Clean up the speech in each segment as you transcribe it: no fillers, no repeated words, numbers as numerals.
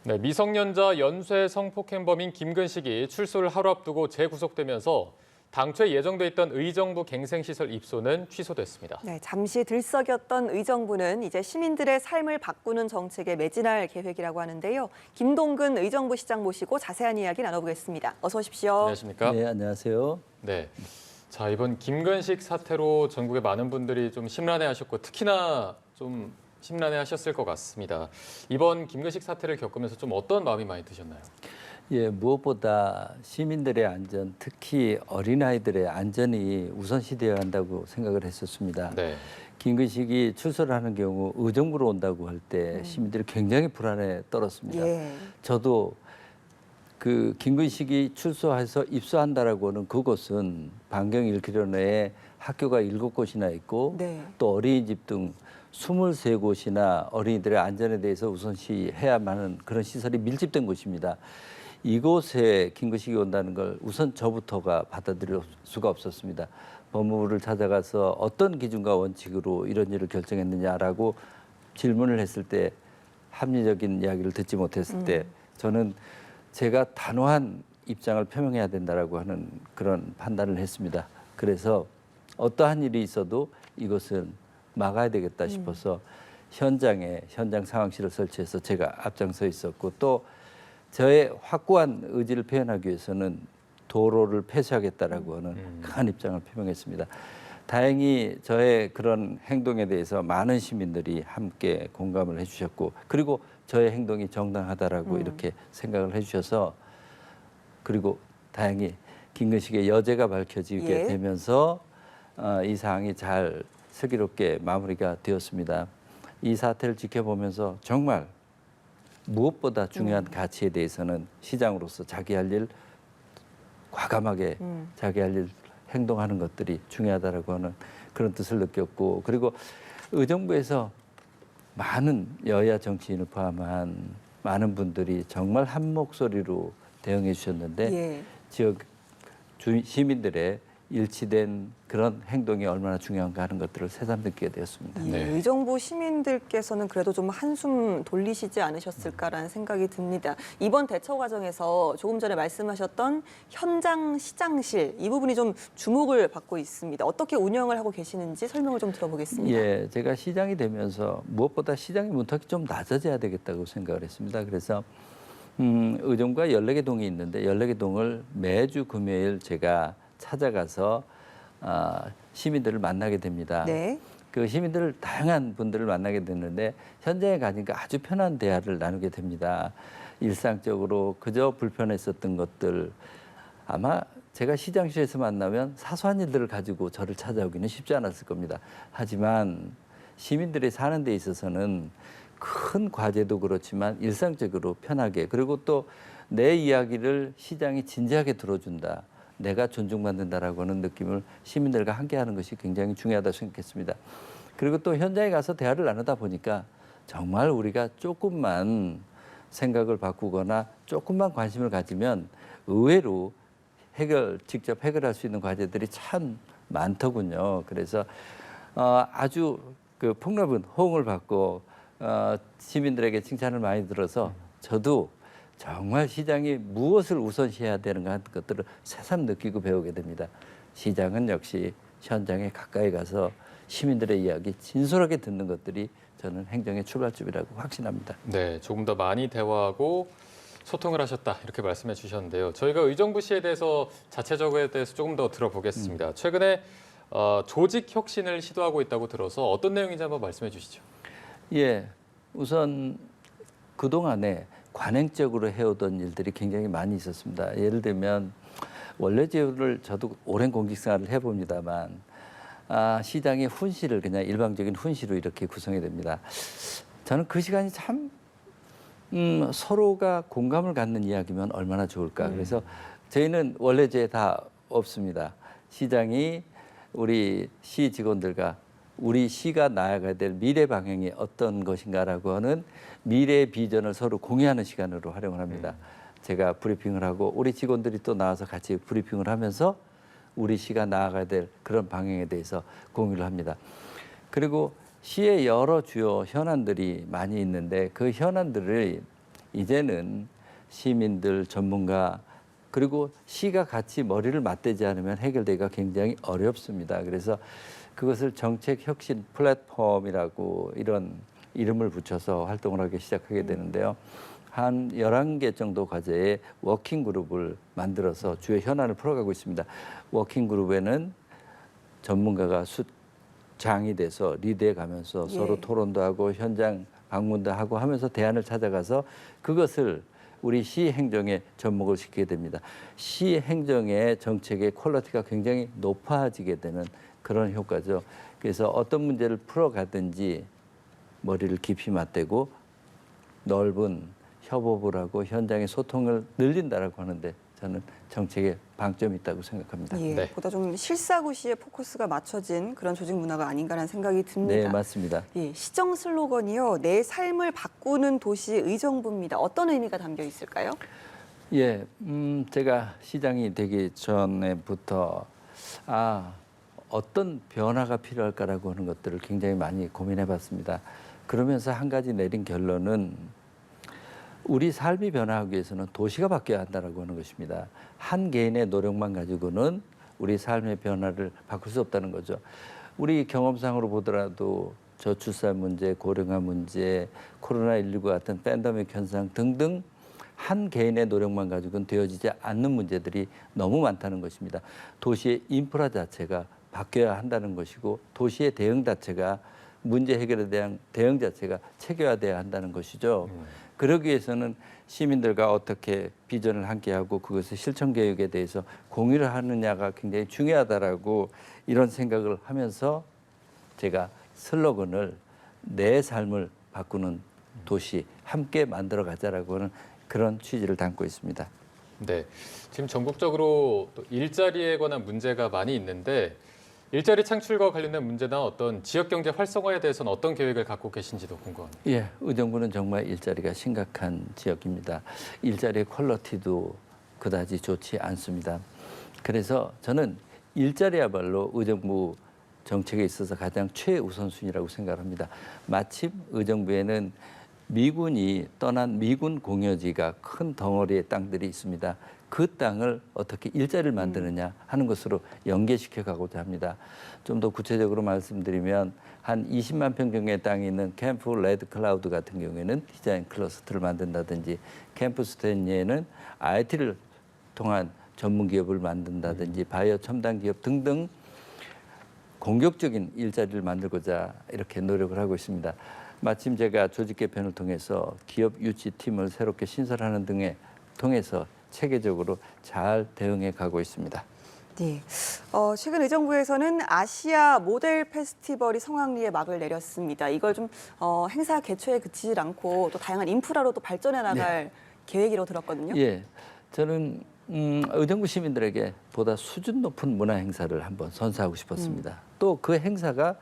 네, 미성년자 연쇄 성폭행범인 김근식이 출소를 하루 앞두고 재구속되면서 당초에 예정돼 있던 의정부 갱생시설 입소는 취소됐습니다. 네, 잠시 들썩였던 의정부는 이제 시민들의 삶을 바꾸는 정책에 매진할 계획이라고 하는데요. 김동근 의정부 시장 모시고 자세한 이야기 나눠보겠습니다. 어서 오십시오. 안녕하십니까? 네, 안녕하세요. 네. 자, 이번 김근식 사태로 전국의 많은 분들이 좀 심란해하셨고 특히나 좀 심란해하셨을 것 같습니다. 이번 김근식 사태를 겪으면서 좀 어떤 마음이 많이 드셨나요? 예, 무엇보다 시민들의 안전, 특히 어린아이들의 안전이 우선시되어야 한다고 생각을 했었습니다. 네. 김근식이 출소를 하는 경우 의정부로 온다고 할 때 시민들이 굉장히 불안에 떨었습니다. 예. 저도 그 김근식이 출소해서 입소한다라고 하는 그곳은 반경 1km 내에 학교가 7곳이나 있고 네. 또 어린이집 등 23곳이나 어린이들의 안전에 대해서 우선시해야만 하는 그런 시설이 밀집된 곳입니다. 이곳에 김근식이 온다는 걸 우선 저부터가 받아들일 수가 없었습니다. 법무부를 찾아가서 어떤 기준과 원칙으로 이런 일을 결정했느냐라고 질문을 했을 때 합리적인 이야기를 듣지 못했을 때 저는 제가 단호한 입장을 표명해야 된다라고 하는 그런 판단을 했습니다. 그래서 어떠한 일이 있어도 이것은 막아야 되겠다 싶어서 현장 상황실을 설치해서 제가 앞장서 있었고 또 저의 확고한 의지를 표현하기 위해서는 도로를 폐쇄하겠다라고 하는 강한 입장을 표명했습니다. 다행히 저의 그런 행동에 대해서 많은 시민들이 함께 공감을 해주셨고 그리고 저의 행동이 정당하다라고 이렇게 생각을 해주셔서 그리고 다행히 김근식의 여죄가 밝혀지게 예. 되면서 이 사항이 잘 슬기롭게 마무리가 되었습니다. 이 사태를 지켜보면서 정말 무엇보다 중요한 가치에 대해서는 시장으로서 자기 할 일 과감하게 자기 할 일 행동하는 것들이 중요하다라고 하는 그런 뜻을 느꼈고 그리고 의정부에서 많은 여야 정치인을 포함한 많은 분들이 정말 한 목소리로 대응해 주셨는데 예. 지역 시민들의 일치된 그런 행동이 얼마나 중요한가 하는 것들을 새삼 느끼게 되었습니다. 예, 네. 의정부 시민들께서는 그래도 좀 한숨 돌리시지 않으셨을까라는 생각이 듭니다. 이번 대처 과정에서 조금 전에 말씀하셨던 현장 시장실 이 부분이 좀 주목을 받고 있습니다. 어떻게 운영을 하고 계시는지 설명을 좀 들어보겠습니다. 예, 제가 시장이 되면서 무엇보다 시장의 문턱이 좀 낮아져야 되겠다고 생각을 했습니다. 그래서 의정부가 14개 동이 있는데 14개 동을 매주 금요일 제가 찾아가서 시민들을 만나게 됩니다. 네. 그 시민들을 다양한 분들을 만나게 됐는데 현장에 가니까 아주 편한 대화를 나누게 됩니다. 일상적으로 그저 불편했었던 것들 아마 제가 시장실에서 만나면 사소한 일들을 가지고 저를 찾아오기는 쉽지 않았을 겁니다. 하지만 시민들이 사는 데 있어서는 큰 과제도 그렇지만 일상적으로 편하게 그리고 또 내 이야기를 시장이 진지하게 들어준다. 내가 존중받는다라고 하는 느낌을 시민들과 함께하는 것이 굉장히 중요하다고 생각했습니다. 그리고 또 현장에 가서 대화를 나누다 보니까 정말 우리가 조금만 생각을 바꾸거나 조금만 관심을 가지면 의외로 직접 해결할 수 있는 과제들이 참 많더군요. 그래서 아주 그 폭넓은 호응을 받고 시민들에게 칭찬을 많이 들어서 저도 정말 시장이 무엇을 우선시해야 되는가 하는 것들을 새삼 느끼고 배우게 됩니다. 시장은 역시 현장에 가까이 가서 시민들의 이야기 진솔하게 듣는 것들이 저는 행정의 출발점이라고 확신합니다. 네, 조금 더 많이 대화하고 소통을 하셨다 이렇게 말씀해 주셨는데요. 저희가 의정부시에 대해서 자체적으로에 대해서 조금 더 들어보겠습니다. 최근에 조직 혁신을 시도하고 있다고 들어서 어떤 내용인지 한번 말씀해 주시죠. 예, 우선 그동안에 관행적으로 해오던 일들이 굉장히 많이 있었습니다. 예를 들면 원래제도를 저도 오랜 공직생활을 해봅니다만 시장의 훈시를 그냥 일방적인 훈시로 이렇게 구성이 됩니다. 저는 그 시간이 참 서로가 공감을 갖는 이야기면 얼마나 좋을까. 그래서 저희는 원래제 다 없습니다. 시장이 우리 시 직원들과 우리 시가 나아가야 될 미래 방향이 어떤 것인가라고 하는 미래의 비전을 서로 공유하는 시간으로 활용을 합니다. 제가 브리핑을 하고 우리 직원들이 또 나와서 같이 브리핑을 하면서 우리 시가 나아가야 될 그런 방향에 대해서 공유를 합니다. 그리고 시의 여러 주요 현안들이 많이 있는데 그 현안들을 이제는 시민들, 전문가 그리고 시가 같이 머리를 맞대지 않으면 해결되기가 굉장히 어렵습니다. 그래서 그것을 정책 혁신 플랫폼이라고 이런 이름을 붙여서 활동을 하기 시작하게 되는데요. 한 11개 정도 과제의 워킹 그룹을 만들어서 주요 현안을 풀어가고 있습니다. 워킹 그룹에는 전문가가 장이 돼서 리드해 가면서 예. 서로 토론도 하고 현장 방문도 하고 하면서 대안을 찾아가서 그것을 우리 시 행정에 접목을 시키게 됩니다. 시 행정의 정책의 퀄리티가 굉장히 높아지게 되는 그런 효과죠. 그래서 어떤 문제를 풀어가든지 머리를 깊이 맞대고 넓은 협업을 하고 현장의 소통을 늘린다라고 하는데 저는 정책에 방점이 있다고 생각합니다. 예, 네. 보다 좀 실사구시에 포커스가 맞춰진 그런 조직 문화가 아닌가라는 생각이 듭니다. 네, 맞습니다. 예, 시정 슬로건이요. 내 삶을 바꾸는 도시 의정부입니다. 어떤 의미가 담겨 있을까요? 예, 제가 시장이 되기 전에부터 어떤 변화가 필요할까라고 하는 것들을 굉장히 많이 고민해봤습니다. 그러면서 한 가지 내린 결론은 우리 삶이 변화하기 위해서는 도시가 바뀌어야 한다라고 하는 것입니다. 한 개인의 노력만 가지고는 우리 삶의 변화를 바꿀 수 없다는 거죠. 우리 경험상으로 보더라도 저출산 문제, 고령화 문제, 코로나19 같은 팬데믹 현상 등등 한 개인의 노력만 가지고는 되어지지 않는 문제들이 너무 많다는 것입니다. 도시의 인프라 자체가 바뀌어야 한다는 것이고 도시의 대응 자체가 문제 해결에 대한 대응 자체가 체계화돼야 한다는 것이죠. 그러기 위해서는 시민들과 어떻게 비전을 함께하고 그것의 실천 계획에 대해서 공유를 하느냐가 굉장히 중요하다라고 이런 생각을 하면서 제가 슬로건을 내 삶을 바꾸는 도시 함께 만들어 가자라고 하는 그런 취지를 담고 있습니다. 네, 지금 전국적으로 또 일자리에 관한 문제가 많이 있는데 일자리 창출과 관련된 문제나 어떤 지역 경제 활성화에 대해서는 어떤 계획을 갖고 계신지도 궁금합니다. 예, 의정부는 정말 일자리가 심각한 지역입니다. 일자리의 퀄리티도 그다지 좋지 않습니다. 그래서 저는 일자리야말로 의정부 정책에 있어서 가장 최우선순위라고 생각합니다. 마침 의정부에는 미군이 떠난 미군 공여지가 큰 덩어리의 땅들이 있습니다. 그 땅을 어떻게 일자리를 만드느냐 하는 것으로 연계시켜 가고자 합니다. 좀 더 구체적으로 말씀드리면 한 20만 평 정도의 땅이 있는 캠프 레드 클라우드 같은 경우에는 디자인 클러스터를 만든다든지 캠프 스탠리에는 IT를 통한 전문 기업을 만든다든지 바이오 첨단 기업 등등 공격적인 일자리를 만들고자 이렇게 노력을 하고 있습니다. 마침 제가 조직 개편을 통해서 기업 유치 팀을 새롭게 신설하는 등에 통해서 체계적으로 잘 대응해 가고 있습니다. 네. 최근 의정부에서는 아시아 모델 페스티벌이 성황리에 막을 내렸습니다. 이걸 좀 행사 개최에 그치질 않고 또 다양한 인프라로 또 발전해 나갈 계획이라고 들었거든요. 예, 저는 의정부 시민들에게 보다 수준 높은 문화 행사를 한번 선사하고 싶었습니다. 또 그 행사가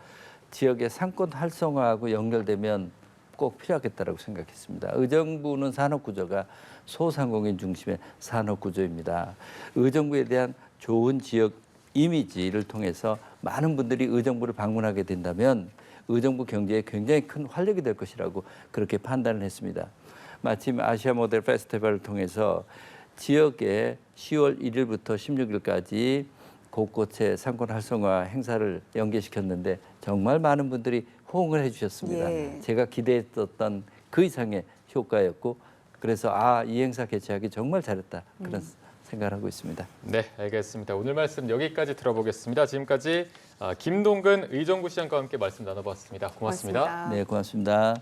지역의 상권 활성화하고 연결되면 꼭 필요하겠다라고 생각했습니다. 의정부는 산업 구조가 소상공인 중심의 산업 구조입니다. 의정부에 대한 좋은 지역 이미지를 통해서 많은 분들이 의정부를 방문하게 된다면 의정부 경제에 굉장히 큰 활력이 될 것이라고 그렇게 판단을 했습니다. 마침 아시아 모델 페스티벌을 통해서 지역에 10월 1일부터 16일까지 곳곳에 상권 활성화 행사를 연계시켰는데 정말 많은 분들이 호응을 해주셨습니다. 예. 제가 기대했었던 그 이상의 효과였고 그래서 이 행사 개최하기 정말 잘했다 그런 생각을 하고 있습니다. 네, 알겠습니다. 오늘 말씀 여기까지 들어보겠습니다. 지금까지 김동근 의정부시장과 함께 말씀 나눠봤습니다. 고맙습니다. 고맙습니다. 네, 고맙습니다.